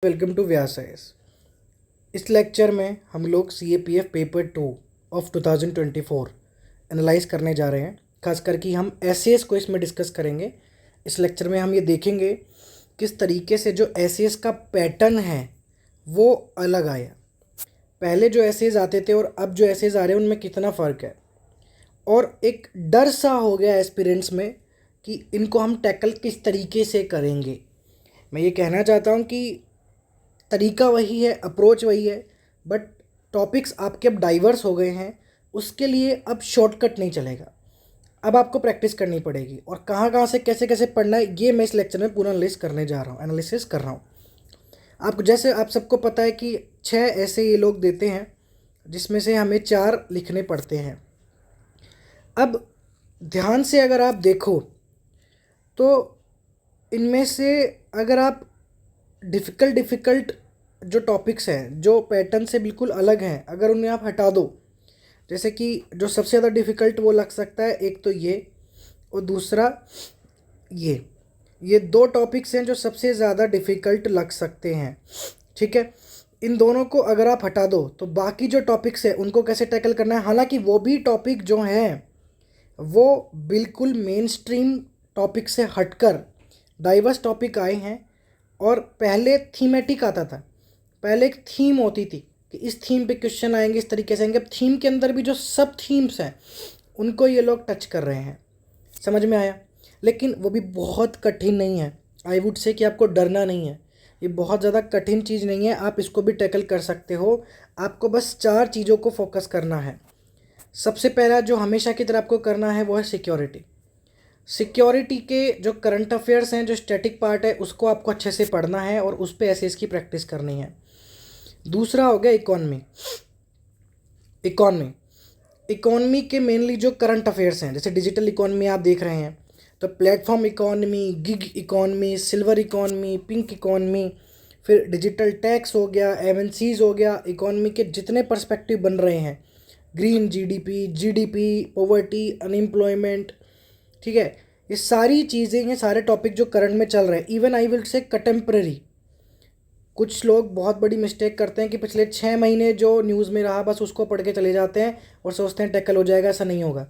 Welcome to Vyas IAS. इस lecture में हम लोग CAPF पेपर 2 ऑफ 2024 एनालाइज करने जा रहे हैं। खास करके हम एसेस को इसमें डिस्कस करेंगे। इस लेक्चर में हम ये देखेंगे किस तरीके से जो एसेस का पैटर्न है वो अलग आया। पहले जो एसेस आते थे और अब जो एसेस आ रहे हैं उनमें कितना फ़र्क है, और एक डर सा हो गया एस्पिरेंट्स में कि इनको हम टैकल किस तरीके से करेंगे। मैं ये कहना चाहता हूँ कि तरीका वही है, अप्रोच वही है, बट टॉपिक्स आपके अब डाइवर्स हो गए हैं। उसके लिए अब शॉर्टकट नहीं चलेगा, अब आपको प्रैक्टिस करनी पड़ेगी। और कहाँ कहाँ से कैसे कैसे पढ़ना है ये मैं इस लेक्चर में पूरा एनालिसिस करने जा रहा हूँ, एनालिसिस कर रहा हूँ। आपको जैसे आप सबको पता है कि 6 ऐसे ये लोग देते हैं जिसमें से हमें 4 लिखने पड़ते हैं। अब ध्यान से अगर आप देखो तो इनमें से अगर आप डिफ़िकल्ट जो टॉपिक्स हैं जो पैटर्न से बिल्कुल अलग हैं, अगर उन्हें आप हटा दो, जैसे कि जो सबसे ज़्यादा डिफ़िकल्ट वो लग सकता है, एक तो ये और दूसरा ये 2 टॉपिक्स हैं जो सबसे ज़्यादा डिफ़िकल्ट लग सकते हैं। ठीक है, इन दोनों को अगर आप हटा दो तो बाकी जो टॉपिक्स हैं उनको कैसे टैकल करना है। हालांकि वो भी टॉपिक जो हैं वो बिल्कुल मेन स्ट्रीम टॉपिक से हटकर डाइवर्स टॉपिक आए हैं। और पहले थीमेटिक आता था, पहले एक थीम होती थी कि इस थीम पे क्वेश्चन आएंगे, इस तरीके से आएंगे। अब थीम के अंदर भी जो सब थीम्स हैं उनको ये लोग टच कर रहे हैं। समझ में आया? लेकिन वो भी बहुत कठिन नहीं है। आई वुड से कि आपको डरना नहीं है, ये बहुत ज़्यादा कठिन चीज़ नहीं है, आप इसको भी टैकल कर सकते हो। आपको बस 4 चीज़ों को फोकस करना है। सबसे पहला जो हमेशा की तरह आपको करना है वो है सिक्योरिटी। सिक्योरिटी के जो करंट अफेयर्स हैं, जो स्टैटिक पार्ट है, उसको आपको अच्छे से पढ़ना है और उस पे ऐसे इसकी प्रैक्टिस करनी है। दूसरा हो गया इकॉनमी। इकॉनमी के मेनली जो करंट अफेयर्स हैं, जैसे डिजिटल इकॉनमी आप देख रहे हैं तो platform economy, gig economy, silver economy, pink economy, फिर डिजिटल टैक्स हो गया, MNCs हो गया। इकॉनमी के जितने पर्सपेक्टिव बन रहे हैं, ग्रीन जीडीपी, पॉवर्टी, अनएम्प्लॉयमेंट, ठीक है, ये सारी चीज़ें, ये सारे टॉपिक जो करंट में चल रहे हैं, even I will say contemporary. कुछ लोग बहुत बड़ी मिस्टेक करते हैं कि पिछले 6 महीने जो न्यूज़ में रहा बस उसको पढ़ के चले जाते हैं और सोचते हैं टैकल हो जाएगा। ऐसा नहीं होगा।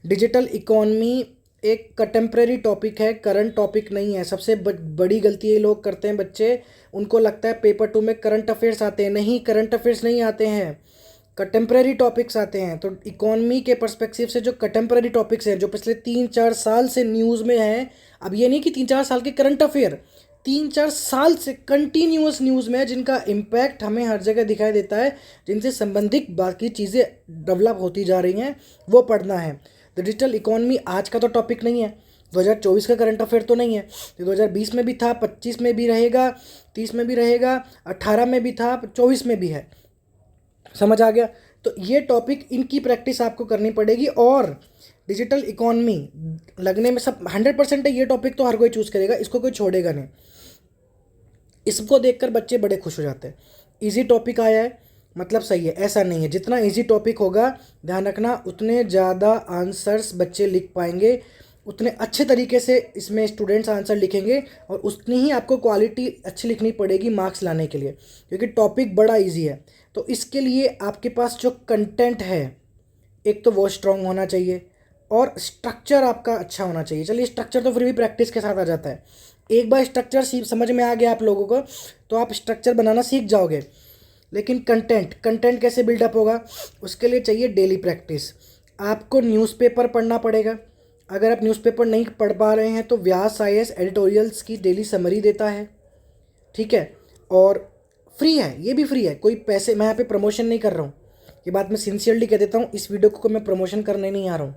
डिजिटल इकॉनमी एक कंटेम्प्रेरी टॉपिक है, करंट टॉपिक नहीं है। सबसे बड़ी गलती ये लोग करते हैं बच्चे, उनको लगता है पेपर 2 में करंट अफेयर्स आते हैं। नहीं, करंट अफेयर्स नहीं आते हैं, कंटेम्प्रेरी टॉपिक्स आते हैं। तो इकॉनमी के पर्सपेक्टिव से जो कंटेम्प्रेरी टॉपिक्स हैं, जो पिछले 3-4 साल से न्यूज़ में हैं, अब ये नहीं कि 3-4 साल के करंट अफेयर, 3-4 साल से कंटिन्यूअस न्यूज़ में है, जिनका इम्पैक्ट हमें हर जगह दिखाई देता है, जिनसे संबंधित बाकी चीज़ें डेवलप होती जा रही हैं, वो पढ़ना है। डिजिटल इकॉनमी आज का तो टॉपिक नहीं है, 2024 का करंट अफेयर तो नहीं है। तो 2020 में भी था, 25 में भी रहेगा, 30 में भी रहेगा, 18 में भी था, 24 में भी है। समझ आ गया? तो ये टॉपिक, इनकी प्रैक्टिस आपको करनी पड़ेगी। और डिजिटल इकॉनमी लगने में सब 100% है, ये टॉपिक तो हर कोई चूज़ करेगा, इसको कोई छोड़ेगा नहीं। इसको देखकर बच्चे बड़े खुश हो जाते हैं। इजी टॉपिक आया है मतलब सही है, ऐसा नहीं है। जितना इजी टॉपिक होगा, ध्यान रखना, उतने ज़्यादा आंसर्स बच्चे लिख पाएंगे, उतने अच्छे तरीके से इसमें स्टूडेंट्स आंसर लिखेंगे, और उतनी ही आपको क्वालिटी अच्छी लिखनी पड़ेगी मार्क्स लाने के लिए, क्योंकि टॉपिक बड़ा इजी है। तो इसके लिए आपके पास जो कंटेंट है, एक तो वो स्ट्रॉन्ग होना चाहिए और स्ट्रक्चर आपका अच्छा होना चाहिए। चलिए, स्ट्रक्चर तो फिर भी प्रैक्टिस के साथ आ जाता है। एक बार स्ट्रक्चर समझ में आ गया आप लोगों को तो आप स्ट्रक्चर बनाना सीख जाओगे। लेकिन कंटेंट कैसे बिल्डअप होगा, उसके लिए चाहिए डेली प्रैक्टिस। आपको न्यूज़पेपर पढ़ना पड़ेगा। अगर आप न्यूज़पेपर नहीं पढ़ पा रहे हैं तो व्यास आईएएस एडिटोरियल्स की डेली समरी देता है, ठीक है, और फ्री है, ये भी फ्री है, कोई पैसे, मैं यहाँ पे प्रमोशन नहीं कर रहा हूँ, ये बात मैं सिंसियरली कह देता हूँ, इस वीडियो को मैं प्रमोशन करने नहीं आ रहा हूँ।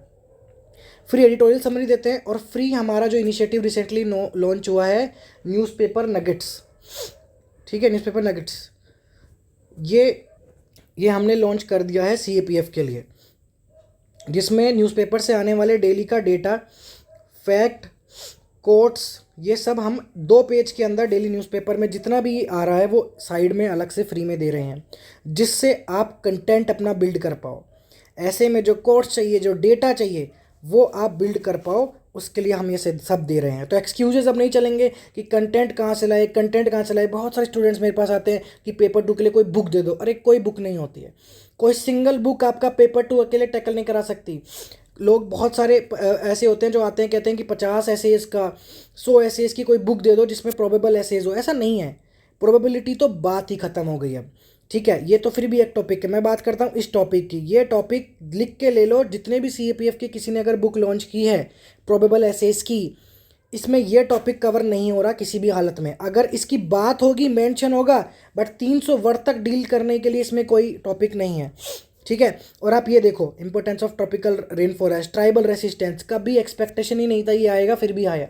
फ्री एडिटोरियल समरी देते हैं, और फ्री हमारा जो इनिशिएटिव रिसेंटली लॉन्च हुआ है, न्यूज़पेपर नगेट्स, ठीक है, न्यूज़पेपर नगेट्स, ये हमने लॉन्च कर दिया है CAPF के लिए, जिसमें न्यूज़पेपर से आने वाले डेली का डेटा, फैक्ट, कोट्स, ये सब हम 2 पेज के अंदर डेली न्यूज़पेपर में जितना भी आ रहा है वो साइड में अलग से फ्री में दे रहे हैं, जिससे आप कंटेंट अपना बिल्ड कर पाओ। ऐसे में जो कोट्स चाहिए, जो डेटा चाहिए, वो आप बिल्ड कर पाओ, उसके लिए हम ये सब दे रहे हैं। तो एक्सक्यूजेज अब नहीं चलेंगे कि कंटेंट कहाँ से लाए, कंटेंट कहाँ से लाए। बहुत सारे स्टूडेंट्स मेरे पास आते हैं कि पेपर 2 के लिए कोई बुक दे दो। अरे कोई बुक नहीं होती है, कोई सिंगल बुक आपका पेपर 2 अकेले टैकल नहीं करा सकती। लोग बहुत सारे ऐसे होते हैं जो आते हैं कहते हैं कि 50 एसेज का 100 एसेज की कोई बुक दे दो जिसमें प्रोबेबल एसेज हो। ऐसा नहीं है, प्रोबेबिलिटी तो बात ही ख़त्म हो गई अब। ठीक है, ये तो फिर भी एक टॉपिक है। मैं बात करता हूँ इस टॉपिक की। ये टॉपिक लिख के ले लो, जितने भी CAPF के किसी ने अगर बुक लॉन्च की है प्रोबेबल एसेज की, इसमें ये टॉपिक कवर नहीं हो रहा किसी भी हालत में। अगर इसकी बात होगी, मेंशन होगा, बट 300 वर्ड तक डील करने के लिए इसमें कोई टॉपिक नहीं है। ठीक है, और आप ये देखो importance of tropical rain forest, tribal resistance, कभी एक्सपेक्टेशन ही नहीं था ये आएगा, फिर भी आया।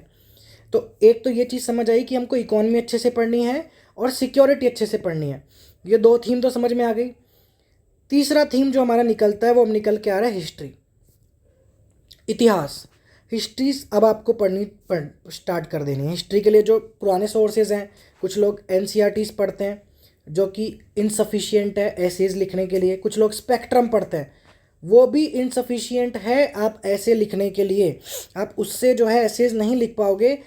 तो एक तो ये चीज़ समझ आई कि हमको इकोनॉमी अच्छे से पढ़नी है और सिक्योरिटी अच्छे से पढ़नी है। ये 2 थीम तो समझ में आ गई। तीसरा थीम जो हमारा निकलता है वो अब निकल के आ रहा है हिस्ट्री, इतिहास। हिस्ट्रीज अब आपको पढ़ स्टार्ट कर देनी है। हिस्ट्री के लिए जो पुराने सोर्सेज हैं, कुछ लोग NCERTs पढ़ते हैं जो कि इनसफिशियंट है एसेज लिखने के लिए। कुछ लोग स्पेक्ट्रम पढ़ते हैं, वो भी इनसफिशियंट है आप ऐसे लिखने के लिए। आप उससे जो है एसेज नहीं लिख पाओगे,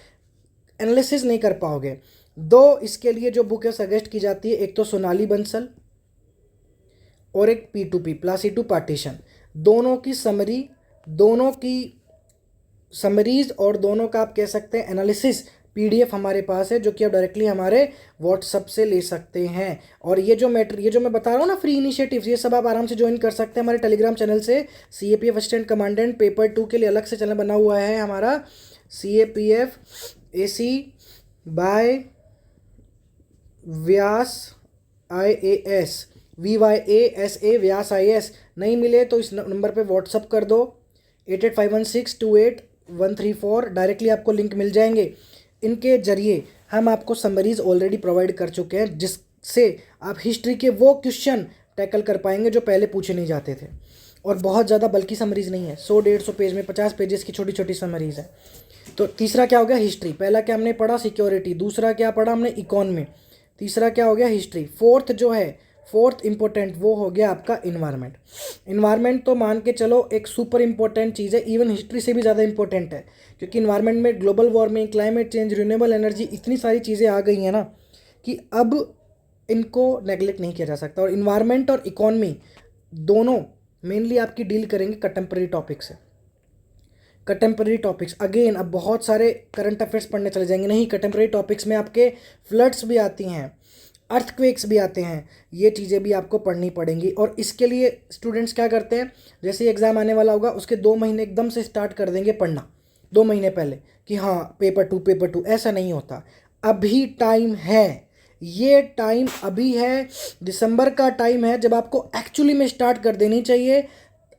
एनालिसिस नहीं कर पाओगे। 2 इसके लिए जो बुक है सजेस्ट की जाती है, एक तो सोनाली बंसल और एक P2P प्लासी टू पार्टीशन। दोनों की समरी, दोनों की समरीज और दोनों का आप कह सकते हैं एनालिसिस PDF हमारे पास है, जो कि आप डायरेक्टली हमारे व्हाट्सअप से ले सकते हैं। और ये जो मैं बता रहा हूँ ना फ्री इनिशिएटिव्स, ये सब आप आराम से ज्वाइन कर सकते हैं हमारे टेलीग्राम चैनल से। CAPF असिस्टेंट कमांडेंट पेपर 2 के लिए अलग से चैनल बना हुआ है हमारा, CAPF AC बाय व्यास IAS, VYASA व्यास IAS। नहीं मिले तो इस नंबर पे व्हाट्सअप कर दो 8851628134, डायरेक्टली आपको लिंक मिल जाएंगे। इनके जरिए हम आपको समरीज ऑलरेडी प्रोवाइड कर चुके हैं, जिससे आप हिस्ट्री के वो क्वेश्चन टैकल कर पाएंगे जो पहले पूछे नहीं जाते थे। और बहुत ज़्यादा बल्कि समरीज नहीं है, 100-150 पेज में 50 पेजेस की छोटी छोटी समरीज है। तो तीसरा क्या हो गया, हिस्ट्री। पहला क्या हमने पढ़ा, सिक्योरिटी। दूसरा क्या पढ़ा हमने, इकोनॉमी। तीसरा क्या हो गया, हिस्ट्री। फोर्थ इंपॉर्टेंट वो हो गया आपका इन्वायरमेंट। इन्वायरमेंट तो मान के चलो एक सुपर इंपॉर्टेंट चीज़ है, इवन हिस्ट्री से भी ज़्यादा इंपॉर्टेंट है, क्योंकि इन्वायरमेंट में global warming, climate change, renewable energy, इतनी सारी चीज़ें आ गई हैं ना कि अब इनको नेगलेक्ट नहीं किया जा सकता। और इन्वायरमेंट और इकोनॉमी दोनों मेनली आपकी डील करेंगे कंटेम्प्रेरी टॉपिक से। कंटेम्प्रेरी टॉपिक्स अगेन, अब बहुत सारे करंट अफेयर्स पढ़ने चले जाएंगे नहीं, कंटेम्प्रेरी टॉपिक्स में आपके फ्लड्स भी आती हैं, अर्थक्वेक्स भी आते हैं, ये चीज़ें भी आपको पढ़नी पड़ेंगी। और इसके लिए स्टूडेंट्स क्या करते हैं, जैसे एग्ज़ाम आने वाला होगा उसके 2 महीने एकदम से स्टार्ट कर देंगे पढ़ना, 2 महीने पहले कि हाँ पेपर टू। ऐसा नहीं होता, अभी टाइम है, ये टाइम अभी है, दिसंबर का टाइम है जब आपको एक्चुअली में स्टार्ट कर देनी चाहिए।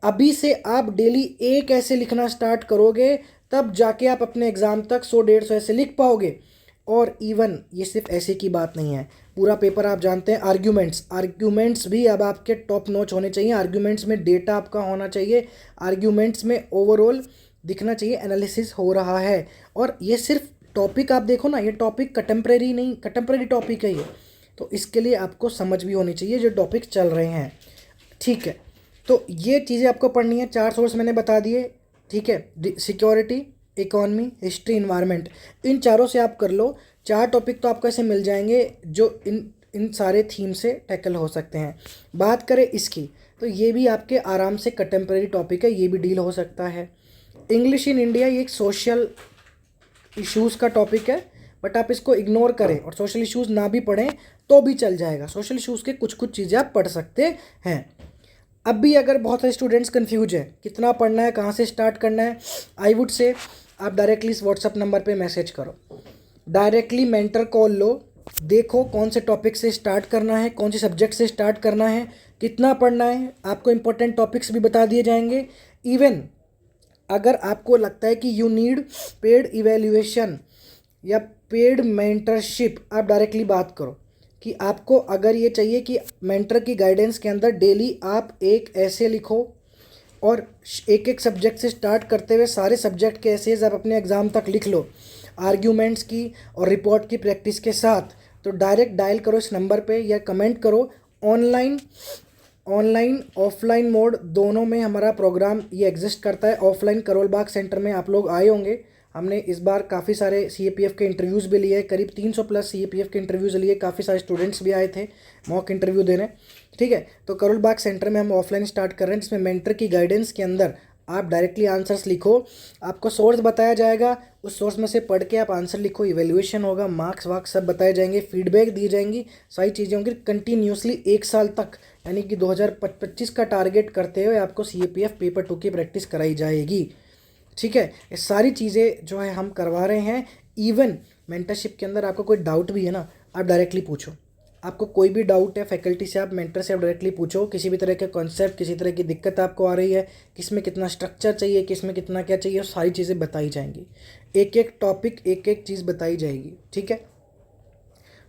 अभी से आप डेली एक ऐसे लिखना स्टार्ट करोगे, तब जाके आप अपने एग्ज़ाम तक 100-150 ऐसे लिख पाओगे। और इवन ये सिर्फ ऐसे की बात नहीं है, पूरा पेपर आप जानते हैं, आर्ग्यूमेंट्स भी अब आपके टॉप नॉच होने चाहिए। आर्ग्यूमेंट्स में डेटा आपका होना चाहिए, आर्ग्यूमेंट्स में ओवरऑल दिखना चाहिए एनालिसिस हो रहा है। और ये सिर्फ टॉपिक आप देखो ना, ये टॉपिक कंटेम्प्रेरी नहीं, कंटेम्प्रेरी टॉपिक है ये, तो इसके लिए आपको समझ भी होनी चाहिए जो टॉपिक चल रहे हैं। ठीक है, तो ये चीज़ें आपको पढ़नी है। 4 सोर्स मैंने बता दिए। ठीक है, सिक्योरिटी, इकोनॉमी, हिस्ट्री, इन्वायरमेंट, इन चारों से आप कर लो। 4 टॉपिक तो आपको ऐसे मिल जाएंगे जो इन सारे थीम से टैकल हो सकते हैं। बात करें इसकी, तो ये भी आपके आराम से कंटेम्प्रेरी टॉपिक है, ये भी डील हो सकता है। इंग्लिश इन इंडिया, ये एक सोशल इश्यूज़ का टॉपिक है, बट आप इसको इग्नोर करें और सोशल इश्यूज़ ना भी पढ़ें तो भी चल जाएगा। सोशल इश्यूज़ के कुछ चीज़ें आप पढ़ सकते हैं। अब भी अगर बहुत सारे स्टूडेंट्स कंफ्यूज है कितना पढ़ना है, कहाँ से स्टार्ट करना है, आई वुड से आप डायरेक्टली इस व्हाट्सअप नंबर पे मैसेज करो, डायरेक्टली मेंटर कॉल लो, देखो कौन से टॉपिक से स्टार्ट करना है, कौन से सब्जेक्ट से स्टार्ट करना है, कितना पढ़ना है। आपको इंपॉर्टेंट टॉपिक्स भी बता दिए जाएंगे। इवन अगर आपको लगता है कि यू नीड पेड इवेल्युएशन या पेड मेंटरशिप, आप डायरेक्टली बात करो कि आपको अगर ये चाहिए कि मेंटर की गाइडेंस के अंदर डेली आप एक ऐसे लिखो और एक सब्जेक्ट से स्टार्ट करते हुए सारे सब्जेक्ट के ऐसेज आप अपने एग्ज़ाम तक लिख लो, आर्ग्यूमेंट्स की और रिपोर्ट की प्रैक्टिस के साथ, तो डायरेक्ट डायल करो इस नंबर पे या कमेंट करो ऑनलाइन ऑनलाइन ऑफलाइन मोड दोनों में हमारा प्रोग्राम ये एग्जिस्ट करता है। ऑफलाइन करोल बाग सेंटर में आप लोग आए होंगे। हमने इस बार काफ़ी सारे CAPF के इंटरव्यूज़ भी लिए, करीब 300 प्लस CAPF के इंटरव्यूज़ लिए। काफ़ी सारे स्टूडेंट्स भी आए थे मॉक इंटरव्यू देने, ठीक है। तो करोल बाग सेंटर में हम ऑफलाइन स्टार्ट कर रहे हैं, जिसमें मेंटर की गाइडेंस के अंदर आप डायरेक्टली आंसर्स लिखो, आपको सोर्स बताया जाएगा, उस सोर्स में से पढ़ के आप आंसर लिखो, इवेल्युएशन होगा, मार्क्स वार्क्स सब बताए जाएंगे, फीडबैक दी जाएंगी, सारी चीज़ें होंगी कंटिन्यूसली 1 साल तक। यानी कि 2025 का टारगेट करते हुए आपको CAPF पेपर 2 की प्रैक्टिस कराई जाएगी, ठीक है। ये सारी चीज़ें जो है हम करवा रहे हैं। इवन मेंटरशिप के अंदर आपको कोई डाउट भी है ना, आप डायरेक्टली पूछो। आपको कोई भी डाउट है फैकल्टी से, आप मेंटर से आप डायरेक्टली पूछो। किसी भी तरह के कॉन्सेप्ट, किसी तरह की दिक्कत आपको आ रही है, किस में कितना स्ट्रक्चर चाहिए, किस में कितना क्या चाहिए, सारी चीज़ें बताई जाएंगी। एक एक टॉपिक, एक एक चीज़ बताई जाएगी, ठीक है।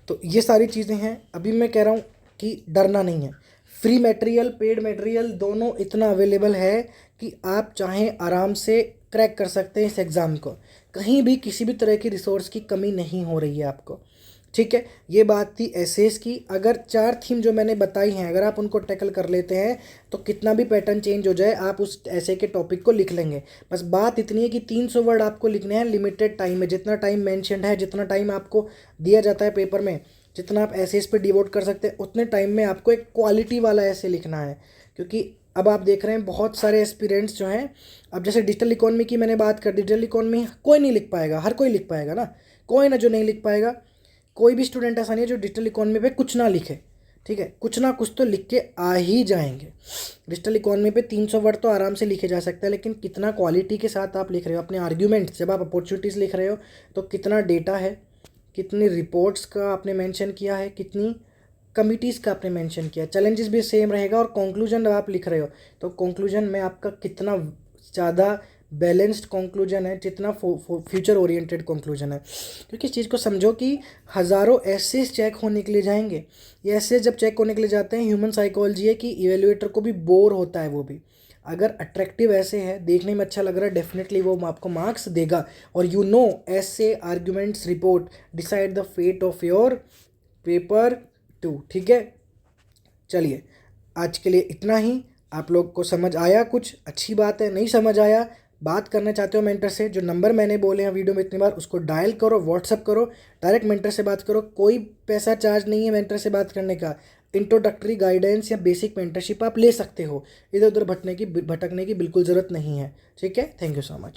तो ये सारी चीज़ें हैं। अभी मैं कह रहा हूँ कि डरना नहीं है। फ्री मटेरियल, पेड मटेरियल दोनों इतना अवेलेबल है कि आप चाहें आराम से क्रैक कर सकते हैं इस एग्ज़ाम को। कहीं भी किसी भी तरह की रिसोर्स की कमी नहीं हो रही है आपको, ठीक है। ये बात थी एसेस की। अगर 4 थीम जो मैंने बताई हैं, अगर आप उनको टैकल कर लेते हैं तो कितना भी पैटर्न चेंज हो जाए आप उस ऐसे के टॉपिक को लिख लेंगे। बस बात इतनी है कि 300 वर्ड आपको लिखने हैं लिमिटेड टाइम में। जितना टाइम मेंशन्ड है, जितना टाइम आपको दिया जाता है पेपर में, जितना आप एसेस पे डिवोट कर सकते हैं, उतने टाइम में आपको एक क्वालिटी वाला ऐसे लिखना है। क्योंकि अब आप देख रहे हैं बहुत सारे एस्पिरेंट्स जो हैं, अब जैसे डिजिटल इकोनॉमी की मैंने बात कर दी, डिजिटल इकोनॉमी कोई नहीं लिख पाएगा, हर कोई लिख पाएगा ना, कोई ना जो नहीं लिख पाएगा। कोई भी स्टूडेंट ऐसा नहीं है जो डिजिटल इकोनॉमी पे कुछ ना लिखे, ठीक है। कुछ ना कुछ तो लिख के आ ही जाएंगे। डिजिटल इकोनॉमी पे 300 वर्ड तो आराम से लिखे जा सकता है, लेकिन कितना क्वालिटी के साथ आप लिख रहे हो अपने आर्ग्यूमेंट्स। जब आप अपॉर्चुनिटीज़ लिख रहे हो तो कितना डेटा है, कितनी रिपोर्ट्स का आपने मेंशन किया है, कितनी कमिटीज़ का आपने मेंशन किया। चैलेंजेस भी सेम रहेगा। और कंक्लूजन जब आप लिख रहे हो तो कंक्लूजन में आपका कितना ज़्यादा बैलेंस्ड कंक्लूजन है, जितना फ्यूचर ओरिएंटेड कंक्लूजन है। क्योंकि इस चीज़ को समझो कि हज़ारों एसेस चेक होने के लिए जाएंगे। ये एसेस जब चेक होने के लिए जाते हैं, ह्यूमन साइकोलॉजी है कि इवेल्युएटर को भी बोर होता है। वो भी अगर अट्रैक्टिव ऐसे है, देखने में अच्छा लग रहा है, डेफिनेटली वो आपको मार्क्स देगा। और ऐसे arguments report decide the fate of your paper 2, ठीक है। चलिए आज के लिए इतना ही। आप लोग को समझ आया कुछ? अच्छी बात है। नहीं समझ आया, बात करना चाहते हो मेंटर से, जो नंबर मैंने बोले हैं वीडियो में इतनी बार, उसको डायल करो, व्हाट्सअप करो, डायरेक्ट मेंटर से बात करो। कोई पैसा चार्ज नहीं है मेंटर से बात करने का। इंट्रोडक्टरी गाइडेंस या बेसिक मेंटरशिप आप ले सकते हो। इधर उधर भटकने की बिल्कुल ज़रूरत नहीं है, ठीक है। Thank you so much.